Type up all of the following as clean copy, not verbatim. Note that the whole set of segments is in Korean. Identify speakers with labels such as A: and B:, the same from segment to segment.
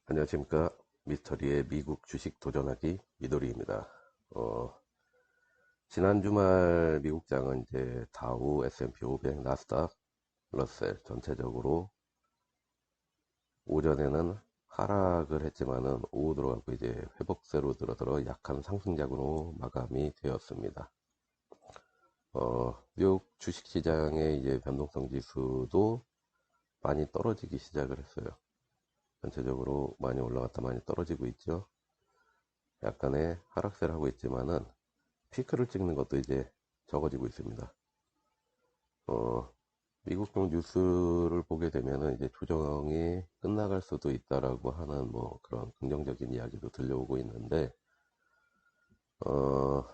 A: 안녕하십니까. 미스터리의 미국 주식 도전하기 미도리입니다. 지난 주말 미국장은 이제 다우, S&P 500, 나스닥, 러셀 전체적으로 오전에는 하락을 했지만은 오후 들어가고 이제 회복세로 들어 약한 상승작으로 마감이 되었습니다. 미국 주식시장의 이제 변동성 지수도 많이 떨어지기 시작을 했어요. 전체적으로 많이 올라갔다 많이 떨어지고 있죠. 약간의 하락세를 하고 있지만은 피크를 찍는 것도 이제 적어지고 있습니다. 미국경 뉴스를 보게 되면은 이제 조정이 끝나갈 수도 있다라고 하는 뭐 그런 긍정적인 이야기도 들려오고 있는데, 어,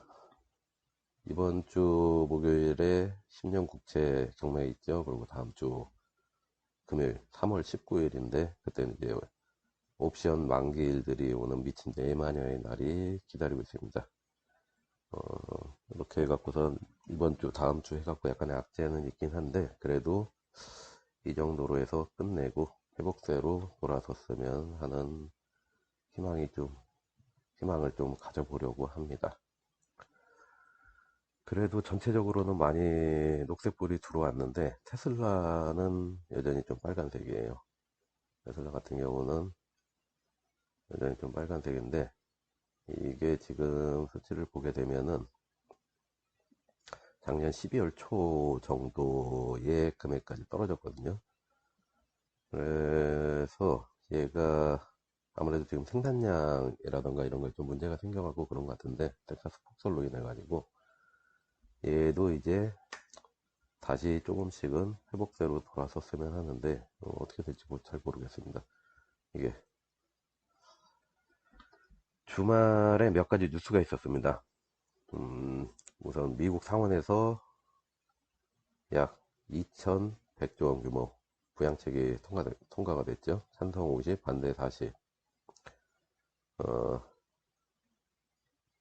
A: 이번 주 목요일에 10년 국채 경매 있죠. 그리고 다음 주 금요일 3월 19일인데, 그때는 이제 옵션 만기일들이 오는 미친 대마녀의 날이 기다리고 있습니다. 이렇게 해갖고선 이번 주 다음 주 해갖고 약간의 악재는 있긴 한데 그래도 이 정도로 해서 끝내고 회복세로 돌아섰으면 하는 희망을 좀 가져보려고 합니다. 그래도 전체적으로는 많이 녹색불이 들어왔는데 테슬라는 여전히 좀 빨간색이에요. 테슬라 같은 경우는 여전히 좀 빨간색인데, 이게 지금 수치를 보게 되면은 작년 12월 초 정도의 금액까지 떨어졌거든요. 그래서 얘가 아무래도 지금 생산량이라던가 이런 거에 좀 문제가 생겨가고 그런 것 같은데, 텍사스 폭설로 인해 가지고 얘도 이제 다시 조금씩은 회복세로 돌아섰으면 하는데, 어떻게 될지 잘 모르겠습니다. 이게 주말에 몇 가지 뉴스가 있었습니다. 우선 미국 상원에서 약 2,100조 원 규모 부양책이 통과가 됐죠. 찬성 50, 반대 40. 어,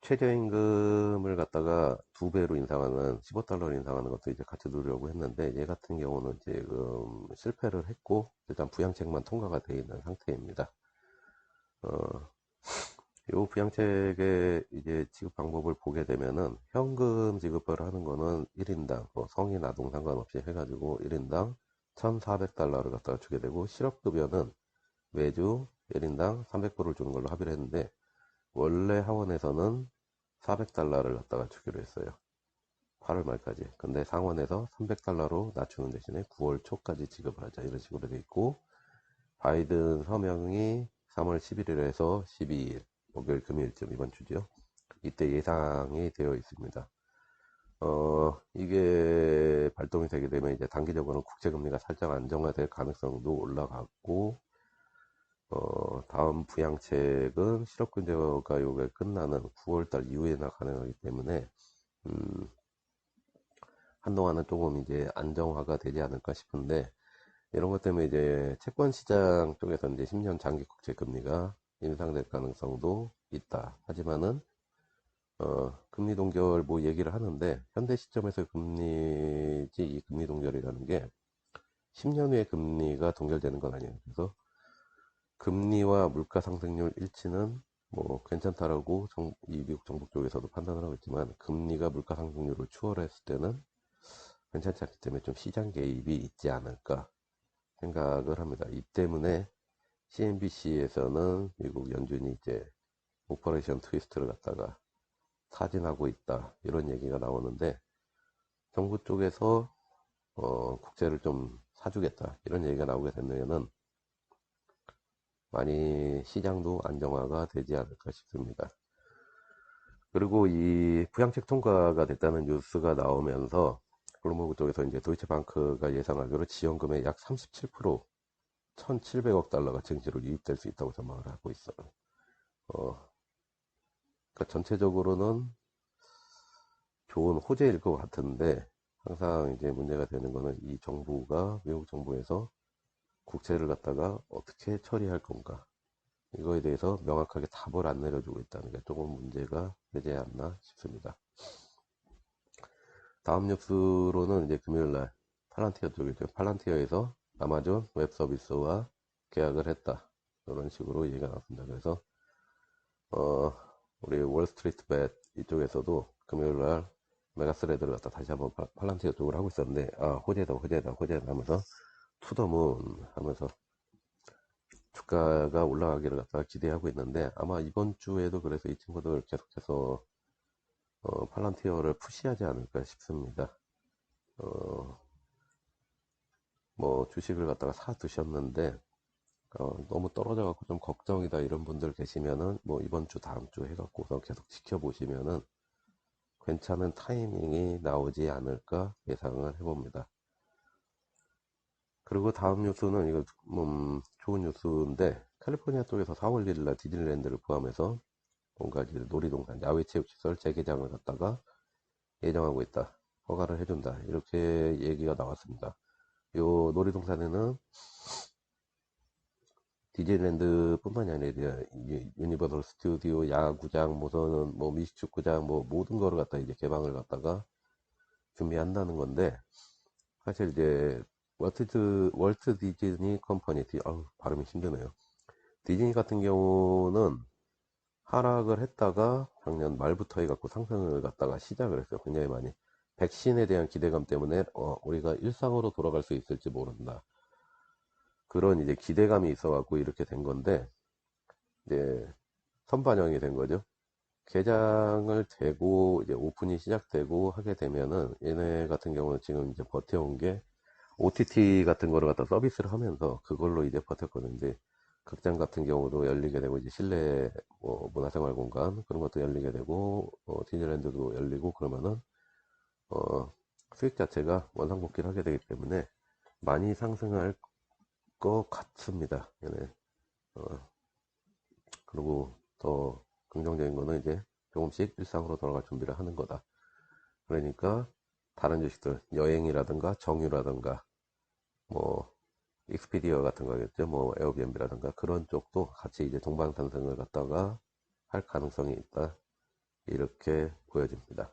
A: 최저임금을 갖다가 2배로 인상하는 15달러로 인상하는 것도 이제 같이 누르려고 했는데, 얘 같은 경우는 지금 실패를 했고 일단 부양책만 통과가 되어 있는 상태입니다. 어, 요 부양책의 이제 지급 방법을 보게 되면은 현금 지급을 하는 거는 1인당 뭐 성인 아동 상관없이 해가지고 1인당 1,400달러를 갖다가 주게 되고, 실업급여는 매주 1인당 300불을 주는 걸로 합의를 했는데, 원래 하원에서는 400달러를 갖다가 주기로 했어요. 8월 말까지. 근데 상원에서 300달러로 낮추는 대신에 9월 초까지 지급을 하자 이런 식으로 돼 있고, 바이든 서명이 3월 11일에서 12일 목요일 금요일쯤 이번 주죠. 이때 예상이 되어 있습니다. 이게 발동이 되게 되면 이제 단기적으로는 국채금리가 살짝 안정화될 가능성도 올라갔고, 다음 부양책은 실업급여가 요게 끝나는 9월달 이후에나 가능하기 때문에, 음, 한동안은 조금 이제 안정화가 되지 않을까 싶은데, 이런 것 때문에 이제 채권 시장 쪽에서 이제 10년 장기 국채 금리가 인상될 가능성도 있다. 하지만은, 금리 동결 뭐 얘기를 하는데, 현대 시점에서 금리지, 이 금리 동결이라는 게 10년 후에 금리가 동결되는 건 아니에요. 그래서 금리와 물가 상승률 일치는 뭐 괜찮다라고 이 미국 정부 쪽에서도 판단을 하고 있지만, 금리가 물가 상승률을 추월했을 때는 괜찮지 않기 때문에 좀 시장 개입이 있지 않을까 생각을 합니다. 이 때문에 CNBC에서는 미국 연준이 이제 오퍼레이션 트위스트를 갖다가 타진하고 있다 이런 얘기가 나오는데, 정부 쪽에서 국채를 좀 사주겠다 이런 얘기가 나오게 되면은 많이 시장도 안정화가 되지 않을까 싶습니다. 그리고 이 부양책 통과가 됐다는 뉴스가 나오면서 블룸버그 쪽에서 이제 도이체방크가 예상하기로 지원금의 약 37%, 1,700억 달러가 증시로 유입될 수 있다고 전망을 하고 있어요. 어, 그러니까 전체적으로는 좋은 호재일 것 같은데, 항상 이제 문제가 되는 거는 이 정부가, 미국 정부에서 국채를 갖다가 어떻게 처리할 건가, 이거에 대해서 명확하게 답을 안 내려주고 있다는 게 조금 문제가 되지 않나 싶습니다. 다음 뉴스로는 이제 금요일날 팔란티어 쪽이죠. 팔란티어에서 아마존 웹 서비스와 계약을 했다. 이런 식으로 얘기가 나왔습니다. 그래서 우리 월스트리트 벳 이쪽에서도 금요일날 메가스레드를 갖다 다시 한번 팔란티어 쪽으로 하고 있었는데, 호재다 하면서 투더문 하면서 주가가 올라가기를 갖다가 기대하고 있는데, 아마 이번 주에도 그래서 이 친구들 계속해서 팔란티어를 푸시하지 않을까 싶습니다. 뭐 주식을 갖다가 사 두셨는데 너무 떨어져 갖고 좀 걱정이다 이런 분들 계시면은 뭐 이번 주 다음 주 해갖고서 계속 지켜보시면은 괜찮은 타이밍이 나오지 않을까 예상을 해봅니다. 그리고 다음 뉴스는 이거 좋은 뉴스인데, 캘리포니아 쪽에서 4월 1일날 디즈니랜드를 포함해서 뭔가 이제 놀이동산 야외체육시설 재개장을 갖다가 예정하고 있다, 허가를 해준다, 이렇게 얘기가 나왔습니다. 요 놀이동산에는 디즈니랜드 뿐만이 아니라 유니버설 스튜디오, 야구장, 무슨 뭐 미식축구장, 뭐 모든 거를 갖다 이제 개방을 갖다가 준비한다는 건데, 사실 이제 월트 디즈니 컴퍼니, 발음이 힘드네요. 디즈니 같은 경우는 하락을 했다가 작년 말부터 해갖고 상승을 갖다가 시작을 했어요. 굉장히 많이. 백신에 대한 기대감 때문에 우리가 일상으로 돌아갈 수 있을지 모른다, 그런 이제 기대감이 있어갖고 이렇게 된 건데, 이제 선반영이 된 거죠. 개장을 되고 이제 오픈이 시작되고 하게 되면은 얘네 같은 경우는 지금 이제 버텨온 게 OTT 같은 거를 갖다 서비스를 하면서 그걸로 이제 버텼거든요. 이제 극장 같은 경우도 열리게 되고, 이제 실내 뭐 문화생활 공간 그런 것도 열리게 되고, 디즈니랜드도 열리고 그러면은 수익 자체가 원상복귀를 하게 되기 때문에 많이 상승할 것 같습니다. 얘네. 그리고 더 긍정적인 거는 이제 조금씩 일상으로 돌아갈 준비를 하는 거다. 그러니까 다른 주식들, 여행이라든가 정유라든가 뭐 익스피디어 같은 거겠죠, 뭐 에어비앤비라든가 그런 쪽도 같이 이제 동방상승을 갖다가 할 가능성이 있다, 이렇게 보여집니다.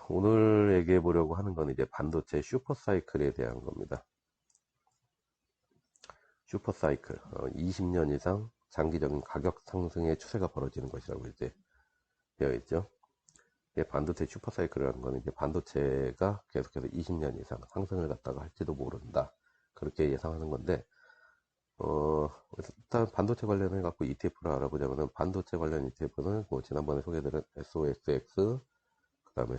A: 오늘 얘기해 보려고 하는 건 이제 반도체 슈퍼사이클에 대한 겁니다. 슈퍼사이클, 20년 이상 장기적인 가격 상승의 추세가 벌어지는 것이라고 이제 되어 있죠. 반도체 슈퍼사이클이라는 거는 이제 반도체가 계속해서 20년 이상 상승을 갖다가 할지도 모른다, 그렇게 예상하는 건데, 일단 반도체 관련해 갖고 ETF를 알아보자면은, 반도체 관련 ETF는 뭐 지난번에 소개드린 SOXX, 그 다음에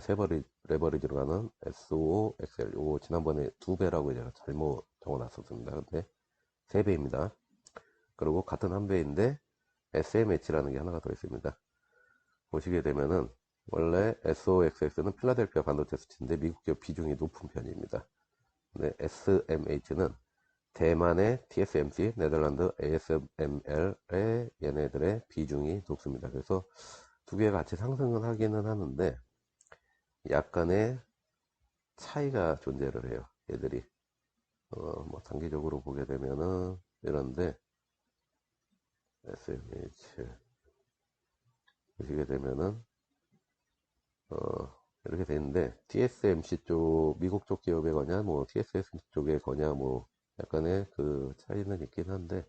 A: 레버리지로 가는 SOXL, 요거 지난번에 2배라고 제가 잘못 적어놨었습니다. 근데 3배입니다. 그리고 같은 한 배인데 SMH라는 게 하나가 더 있습니다. 보시게 되면은 원래 SOXX는 필라델피아 반도체 수치인데 미국 기업 비중이 높은 편입니다. 근데 SMH는 대만의 TSMC, 네덜란드 ASML의 얘네들의 비중이 높습니다. 그래서 두 개가 같이 상승은 하기는 하는데 약간의 차이가 존재를 해요. 얘들이 뭐 단기적으로 보게 되면은 이런데, SMH 보시게 되면은 이렇게 되는데, TSMC 쪽 미국 쪽 기업의 거냐, 뭐 TSMC 쪽의 거냐, 뭐 약간의 그 차이는 있긴 한데,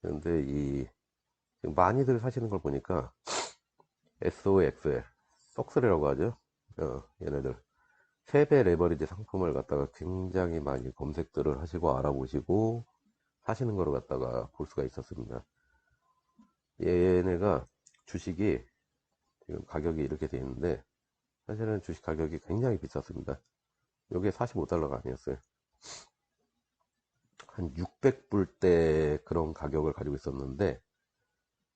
A: 근데 많이들 사시는 걸 보니까 SOXL, 쏙스라고 하죠. 얘네들 3배 레버리지 상품을 갖다가 굉장히 많이 검색들을 하시고 알아보시고 사시는 거를 갖다가 볼 수가 있었습니다. 얘네가 주식이 지금 가격이 이렇게 돼 있는데, 사실은 주식 가격이 굉장히 비쌌습니다. 요게 45달러가 아니었어요. 한 600불대 그런 가격을 가지고 있었는데,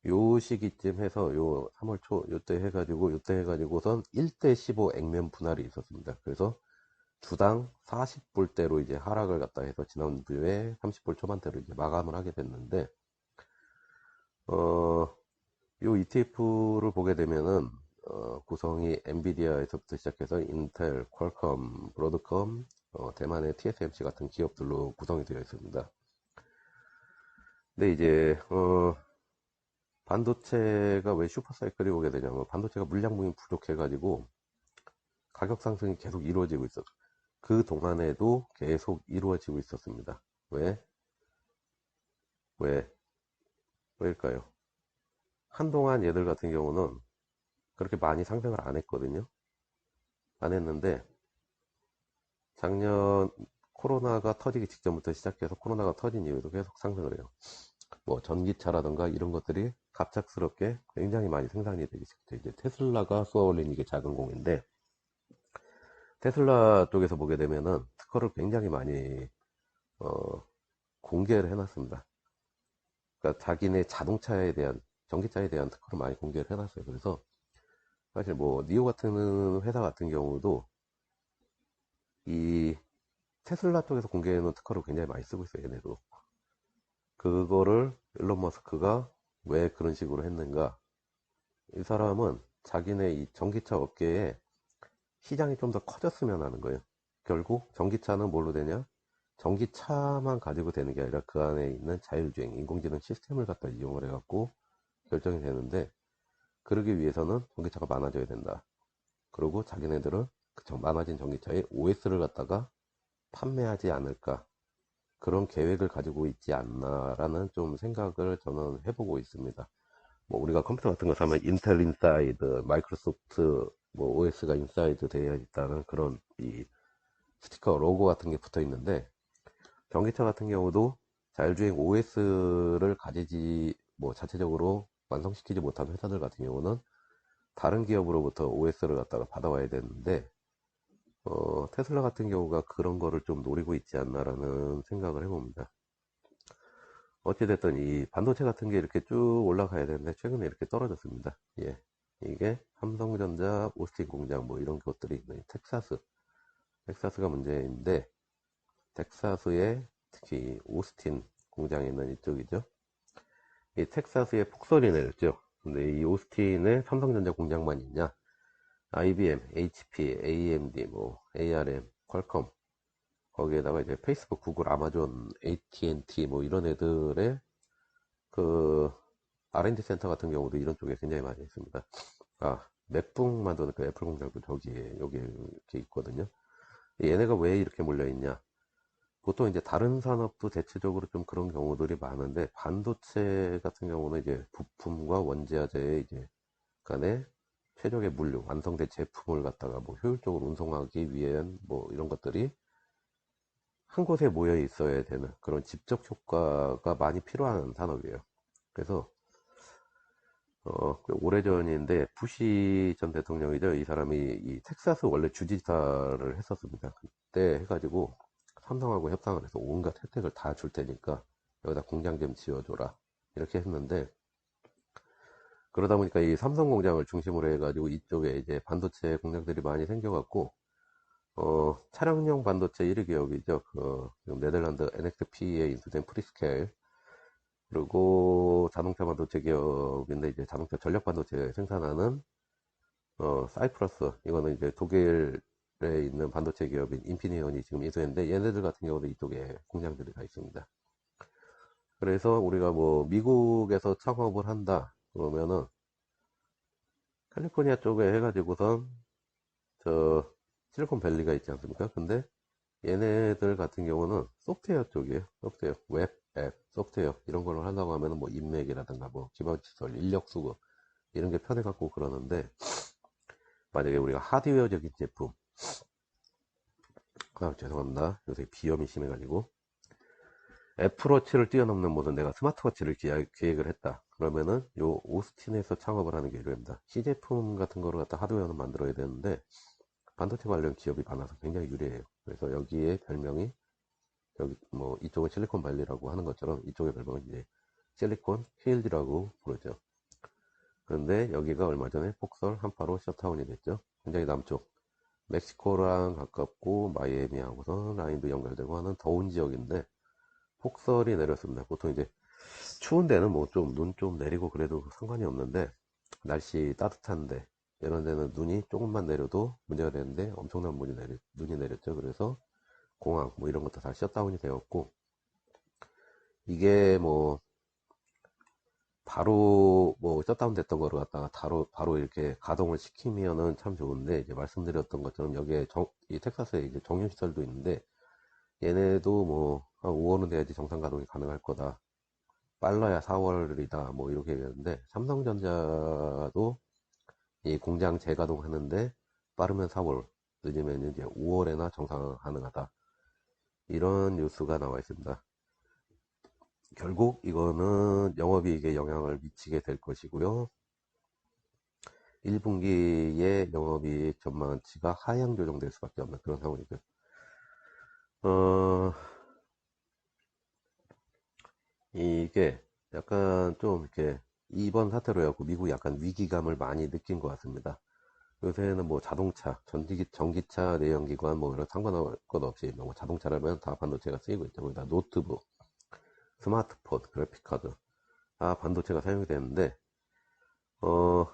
A: 요 시기쯤 해서 요 3월 초 요때 해가지고선 1대 15 액면 분할이 있었습니다. 그래서 주당 40불대로 이제 하락을 갖다 해서 지난주에 30불 초반대로 이제 마감을 하게 됐는데, 요 ETF를 보게 되면은 구성이 엔비디아에서부터 시작해서 인텔, 퀄컴, 브로드컴, 대만의 TSMC 같은 기업들로 구성이 되어 있습니다. 근데 이제 반도체가 왜 슈퍼사이클이 오게 되냐면, 반도체가 물량분이 부족해 가지고 가격 상승이 계속 이루어지고 있어. 그 동안에도 계속 이루어지고 있었습니다. 왜? 왜? 왜일까요? 한동안 얘들 같은 경우는 그렇게 많이 상승을 안 했거든요. 안 했는데 작년 코로나가 터지기 직전부터 시작해서 코로나가 터진 이후에도 계속 상승을 해요. 뭐 전기차라든가 이런 것들이 갑작스럽게 굉장히 많이 생산이 되기 시작해요. 이제 테슬라가 쏘아올린 이게 작은 공인데, 테슬라 쪽에서 보게 되면은 특허를 굉장히 많이 어, 공개를 해놨습니다. 그러니까 자기네 자동차에 대한, 전기차에 대한 특허를 많이 공개를 해놨어요. 그래서 사실 뭐 니오 같은 회사 같은 경우도 이 테슬라 쪽에서 공개해놓은 특허를 굉장히 많이 쓰고 있어요. 얘네도. 그거를 일론 머스크가 왜 그런 식으로 했는가? 이 사람은 자기네 이 전기차 업계에 시장이 좀 더 커졌으면 하는 거예요. 결국 전기차는 뭘로 되냐? 전기차만 가지고 되는 게 아니라 그 안에 있는 자율주행, 인공지능 시스템을 갖다 이용을 해갖고 결정이 되는데, 그러기 위해서는 전기차가 많아져야 된다. 그리고 자기네들은 그 많아진 전기차에 OS를 갖다가 판매하지 않을까, 그런 계획을 가지고 있지 않나라는 좀 생각을 저는 해보고 있습니다. 뭐 우리가 컴퓨터 같은 거 사면 인텔 인사이드, 마이크로소프트 뭐 OS가 인사이드 되어 있다는 그런 이 스티커 로고 같은 게 붙어 있는데, 전기차 같은 경우도 자율주행 OS를 가지지 뭐 자체적으로 완성시키지 못한 회사들 같은 경우는 다른 기업으로부터 OS를 갖다가 받아와야 되는데, 테슬라 같은 경우가 그런 거를 좀 노리고 있지 않나라는 생각을 해봅니다. 어찌됐든 이 반도체 같은 게 이렇게 쭉 올라가야 되는데 최근에 이렇게 떨어졌습니다. 예. 이게 삼성전자 오스틴 공장 뭐 이런 것들이 있는 텍사스가 문제인데, 텍사스의 특히 오스틴 공장에 있는 이쪽이죠. 이 텍사스에 폭설이 내렸죠. 근데 이 오스틴에 삼성전자 공장만 있냐? IBM, HP, AMD, 뭐 ARM, 퀄컴, 거기에다가 이제 페이스북, 구글, 아마존, AT&T 뭐 이런 애들의 그 R&D 센터 같은 경우도 이런 쪽에 굉장히 많이 있습니다. 아, 맥북 만드는 그 애플 공장도 여기 이렇게 있거든요. 얘네가 왜 이렇게 몰려 있냐? 보통 이제 다른 산업도 대체적으로 좀 그런 경우들이 많은데, 반도체 같은 경우는 이제 부품과 원자재의 이제 간에 최적의 물류, 완성된 제품을 갖다가 뭐 효율적으로 운송하기 위한 뭐 이런 것들이 한 곳에 모여 있어야 되는 그런 집적 효과가 많이 필요한 산업이에요. 그래서 그 오래전인데 부시 전 대통령이죠. 이 사람이 이 텍사스 원래 주지사를 했었습니다. 그때 해가지고 삼성하고 협상을 해서 온갖 혜택을 다 줄 테니까 여기다 공장 좀 지어줘라 이렇게 했는데, 그러다 보니까 이 삼성 공장을 중심으로 해가지고 이쪽에 이제 반도체 공장들이 많이 생겨갖고 차량용 반도체 1위 기업이죠. 지금 네덜란드 NXP에 인수된 프리스켈, 그리고 자동차 반도체 기업인데 이제 자동차 전력 반도체 생산하는 사이프러스, 이거는 이제 독일에 있는 반도체 기업인 인피니온이 지금 인수했는데, 얘네들 같은 경우도 이쪽에 공장들이 다 있습니다. 그래서 우리가 뭐 미국에서 창업을 한다 그러면은 캘리포니아 쪽에 해가지고선 저 실리콘밸리가 있지 않습니까? 근데 얘네들 같은 경우는 소프트웨어 쪽이에요. 소프트웨어, 웹, 앱, 소프트웨어 이런 걸 하려고 하면은 뭐 인맥이라든가 뭐 기반시설, 인력 수급 이런 게 편해갖고 그러는데, 만약에 우리가 하드웨어적인 제품, 죄송합니다. 요새 비염이 심해가지고 애플워치를 뛰어넘는 모든 내가 스마트워치를 기획을 했다. 그러면은 요 오스틴에서 창업을 하는 게 유리합니다. C제품 같은 거를 갖다 하드웨어는 만들어야 되는데 반도체 관련 기업이 많아서 굉장히 유리해요. 그래서 여기에 별명이, 여기 뭐 이쪽은 실리콘밸리라고 하는 것처럼 이쪽의 별명은 이제 실리콘 힐즈라고 부르죠. 그런데 여기가 얼마 전에 폭설 한파로 셧다운이 됐죠. 굉장히 남쪽, 멕시코랑 가깝고 마이애미하고서 라인도 연결되고 하는 더운 지역인데 폭설이 내렸습니다. 보통 이제 추운 데는 뭐 좀 눈 좀 내리고 그래도 상관이 없는데, 날씨 따뜻한데 이런 데는 눈이 조금만 내려도 문제가 되는데 엄청난 눈이 내렸죠. 그래서 공항 뭐 이런 것도 다 셧다운이 되었고, 이게 뭐 바로 뭐 셧다운 됐던 거를 갖다가 바로 이렇게 가동을 시키면은 참 좋은데, 이제 말씀드렸던 것처럼 여기에 이 텍사스에 이제 정유시설도 있는데, 얘네도 뭐 한 5월은 돼야지 정상 가동이 가능할 거다. 빨라야 4월이다. 뭐 이렇게 얘기하는데, 삼성전자도 이 공장 재가동하는데 빠르면 4월, 늦으면 이제 5월에나 정상 가능하다. 이런 뉴스가 나와 있습니다. 결국 이거는 영업이익에 영향을 미치게 될 것이고요. 1분기의 영업이익 전망치가 하향 조정될 수밖에 없는 그런 상황이죠. 이게 약간 좀 이렇게 이번 사태로 해갖고 미국이 약간 위기감을 많이 느낀 것 같습니다. 요새는 뭐 자동차, 전기차, 내연기관 뭐 이런 상관할 것 없이 뭐 자동차라면 다 반도체가 쓰이고 있죠. 거기다 노트북, 스마트폰, 그래픽카드 다 반도체가 사용이 되는데, 어,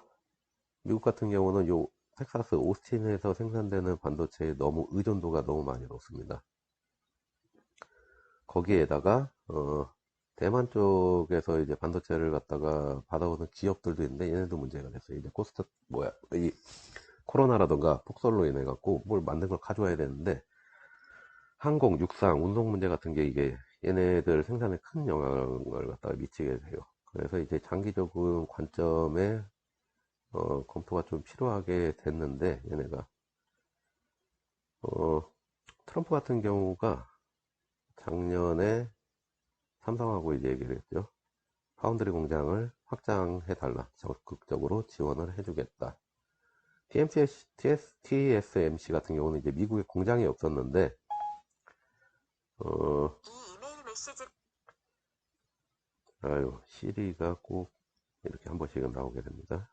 A: 미국 같은 경우는 요 텍사스 오스틴에서 생산되는 반도체에 너무 의존도가 너무 많이 높습니다. 거기에다가 대만 쪽에서 이제 반도체를 갖다가 받아오는 기업들도 있는데, 얘네도 문제가 됐어요. 이제 코스트 뭐야, 이 코로나라던가 폭설로 인해 갖고 뭘 만든 걸 가져와야 되는데, 항공, 육상, 운송 문제 같은 게 이게 얘네들 생산에 큰 영향을 갖다가 미치게 돼요. 그래서 이제 장기적인 관점에 검토가 좀 필요하게 됐는데, 얘네가 어, 트럼프 같은 경우가 작년에 삼성하고 이제 얘기를 했죠. 파운드리 공장을 확장해 달라, 적극적으로 지원을 해주겠다. TSMC 같은 경우는 이제 미국에 공장이 없었는데, 어, 아유, 시리가 꼭 이렇게 한 번씩은 나오게 됩니다.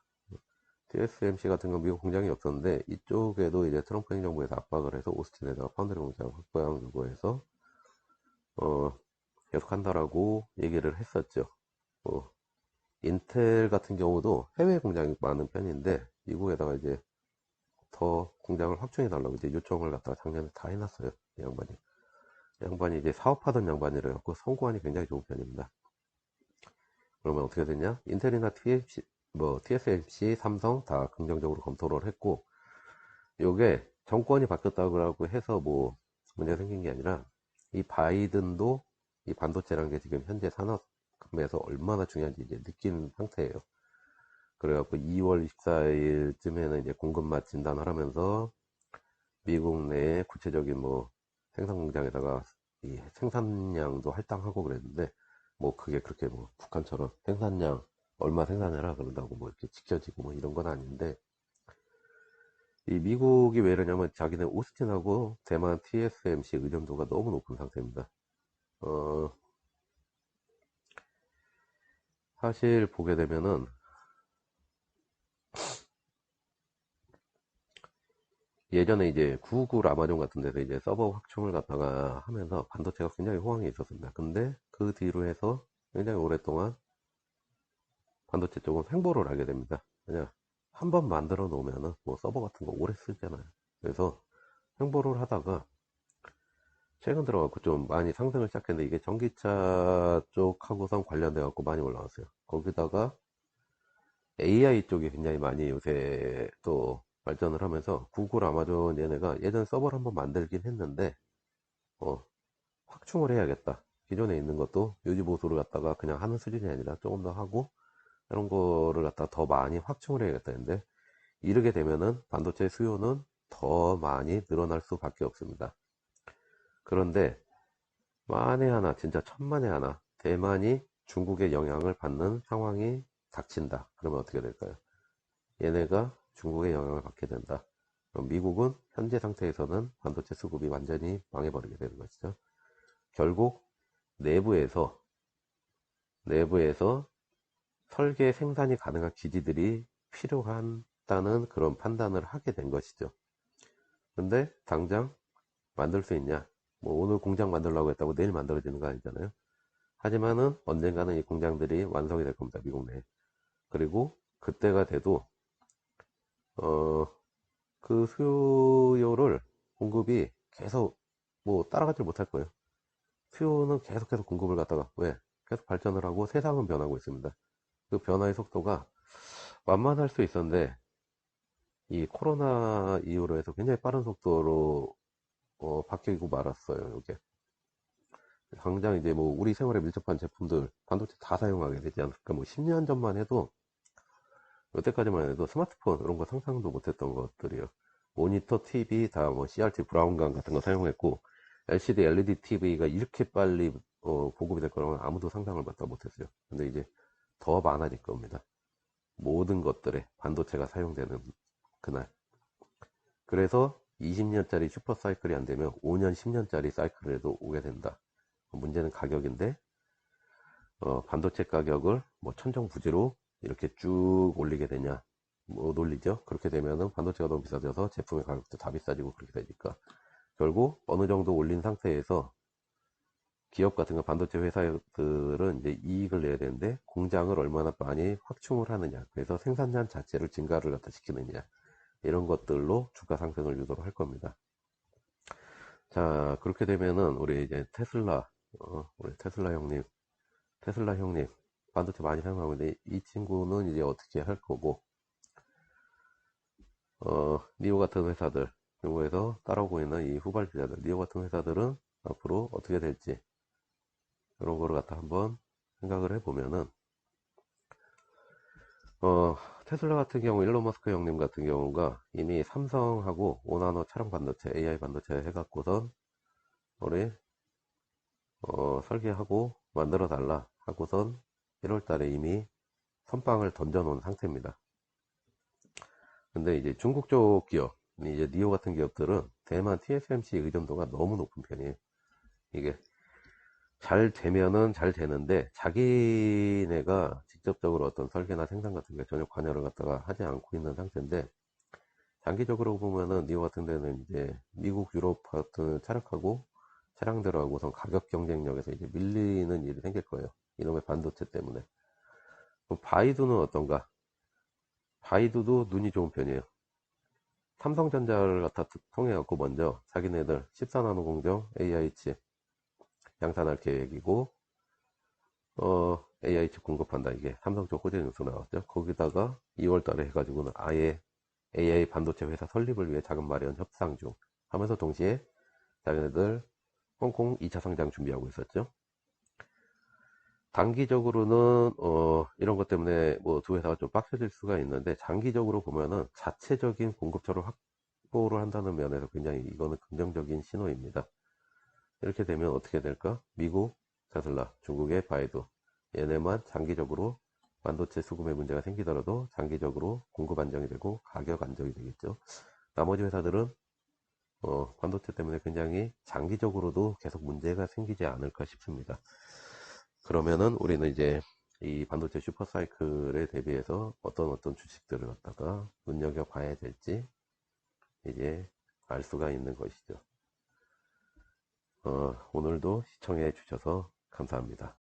A: TSMC 같은 경우 미국 공장이 없었는데, 이쪽에도 이제 트럼프 행정부에서 압박을 해서 오스틴에다가 파운드리 공장 확보하려고 해서 계속 한다라고 얘기를 했었죠. 인텔 같은 경우도 해외 공장이 많은 편인데, 미국에다가 이제 더 공장을 확충해 달라고 이제 요청을 갖다가 작년에 다 해놨어요. 이 양반이 이제 사업하던 양반이라 갖고 성공안이 굉장히 좋은 편입니다. 그러면 어떻게 됐냐? 인텔이나 TSMC, 삼성 다 긍정적으로 검토를 했고, 요게 정권이 바뀌었다고 해서 뭐 문제가 생긴 게 아니라, 이 바이든도 이 반도체라는 게 지금 현재 산업에서 얼마나 중요한지 이제 느끼는 상태예요. 그래갖고 2월 24일쯤에는 이제 공급맛 진단을 하면서 미국 내에 구체적인 뭐 생산 공장에다가 이 생산량도 할당하고 그랬는데, 뭐 그게 그렇게 뭐 북한처럼 생산량 얼마 생산해라 그런다고 뭐 이렇게 지켜지고 뭐 이런 건 아닌데, 이 미국이 왜 이러냐면 자기네 오스틴하고 대만 TSMC 의존도가 너무 높은 상태입니다. 어, 사실 보게 되면은 예전에 이제 구글, 아마존 같은 데서 이제 서버 확충을 갖다가 하면서 반도체가 굉장히 호황이 있었습니다. 근데 그 뒤로 해서 굉장히 오랫동안 반도체 쪽은 횡보를 하게 됩니다. 그냥 한 번 만들어 놓으면은 뭐 서버 같은 거 오래 쓰잖아요. 그래서 횡보를 하다가 최근 들어갖고 좀 많이 상승을 시작했는데, 이게 전기차 쪽하고선 관련돼 갖고 많이 올라왔어요. 거기다가 AI 쪽이 굉장히 많이 요새 또 발전을 하면서 구글, 아마존 얘네가 예전에 서버를 한번 만들긴 했는데, 어, 확충을 해야겠다. 기존에 있는 것도 유지보수를 갖다가 그냥 하는 수준이 아니라 조금 더 하고, 이런 거를 갖다 더 많이 확충을 해야겠다 했는데, 이르게 되면은 반도체 수요는 더 많이 늘어날 수밖에 없습니다. 그런데 만에 하나, 진짜 천만에 하나, 대만이 중국의 영향을 받는 상황이 닥친다. 그러면 어떻게 될까요? 얘네가 중국의 영향을 받게 된다. 그럼 미국은 현재 상태에서는 반도체 수급이 완전히 망해버리게 되는 것이죠. 결국 내부에서 설계 생산이 가능한 기지들이 필요하다는 그런 판단을 하게 된 것이죠. 근데 당장 만들 수 있냐? 뭐 오늘 공장 만들려고 했다고 내일 만들어지는 거 아니잖아요. 하지만은 언젠가는 이 공장들이 완성이 될 겁니다. 미국 내에. 그리고 그때가 돼도 어, 그 수요를 공급이 계속 뭐 따라가지 못할 거예요. 수요는 계속해서 공급을 갖다가 왜? 계속 발전을 하고 세상은 변하고 있습니다. 그 변화의 속도가 만만할 수 있었는데 이 코로나 이후로 해서 굉장히 빠른 속도로 바뀌고 말았어요. 이게 당장 이제 뭐 우리 생활에 밀접한 제품들 반도체 다 사용하게 되지 않을까. 뭐 10년 전만 해도 여태까지만 해도 스마트폰 이런 거 상상도 못했던 것들이요. 모니터, TV 다 뭐 CRT 브라운관 같은 거 사용했고 LCD, LED TV가 이렇게 빨리 보급이 될 거라고는 아무도 상상을 못했어요. 근데 이제 더 많아질 겁니다. 모든 것들에 반도체가 사용되는 그날. 그래서 20년짜리 슈퍼 사이클이 안 되면 5년, 10년짜리 사이클에도 오게 된다. 문제는 가격인데 반도체 가격을 뭐 천정부지로 이렇게 쭉 올리게 되냐, 못 올리죠. 그렇게 되면은 반도체가 너무 비싸져서 제품의 가격도 다 비싸지고 그렇게 되니까 결국 어느 정도 올린 상태에서 기업 같은 거 반도체 회사들은 이제 이익을 내야 되는데 공장을 얼마나 많이 확충을 하느냐, 그래서 생산량 자체를 증가를 갖다 시키느냐, 이런 것들로 주가 상승을 유도를 할 겁니다. 자, 그렇게 되면은 우리 이제 테슬라, 우리 테슬라 형님 반도체 많이 사용하고 있는데 이 친구는 이제 어떻게 할 거고, 니오 같은 회사들, 중국에서 따라오고 있는 이 후발주자들, 니오 같은 회사들은 앞으로 어떻게 될지, 이런 거를 갖다 한번 생각을 해보면은, 테슬라 같은 경우, 일론 머스크 형님 같은 경우가 이미 삼성하고 5나노 차량 반도체, AI 반도체 해갖고선 우리, 설계하고 만들어 달라 하고선 1월 달에 이미 선빵을 던져 놓은 상태입니다. 근데 이제 중국 쪽 기업, 이제 니오 같은 기업들은 대만 TSMC 의존도가 너무 높은 편이에요. 이게 잘 되면은 잘 되는데 자기네가 직접적으로 어떤 설계나 생산 같은 게 전혀 관여를 갖다가 하지 않고 있는 상태인데, 장기적으로 보면은 니오 같은 데는 이제 미국, 유럽 같은 차력하고 차량들하고선 가격 경쟁력에서 이제 밀리는 일이 생길 거예요. 이놈의 반도체 때문에. 그럼 바이두는 어떤가? 바이두도 눈이 좋은 편이에요. 삼성전자를 갖다 통해 갖고 먼저 자기네들 14나노 공정 AI 칩 양산할 계획이고, AI 칩 공급한다. 이게 삼성 쪽 호재 뉴스 나왔죠. 거기다가 2월 달에 해가지고는 아예 AI 반도체 회사 설립을 위해 자금 마련 협상 중 하면서 동시에 자기네들 홍콩 2차 상장 준비하고 있었죠. 단기적으로는 이런 것 때문에 뭐 두 회사가 좀 빡쳐질 수가 있는데, 장기적으로 보면은 자체적인 공급처를 확보를 한다는 면에서 굉장히 이거는 긍정적인 신호입니다. 이렇게 되면 어떻게 될까? 미국 테슬라, 중국의 바이두, 얘네만 장기적으로 반도체 수급에 문제가 생기더라도 장기적으로 공급 안정이 되고 가격 안정이 되겠죠. 나머지 회사들은 반도체 때문에 굉장히 장기적으로도 계속 문제가 생기지 않을까 싶습니다. 그러면은 우리는 이제 이 반도체 슈퍼사이클에 대비해서 어떤 주식들을 갖다가 눈여겨봐야 될지 이제 알 수가 있는 것이죠. 오늘도 시청해 주셔서 감사합니다.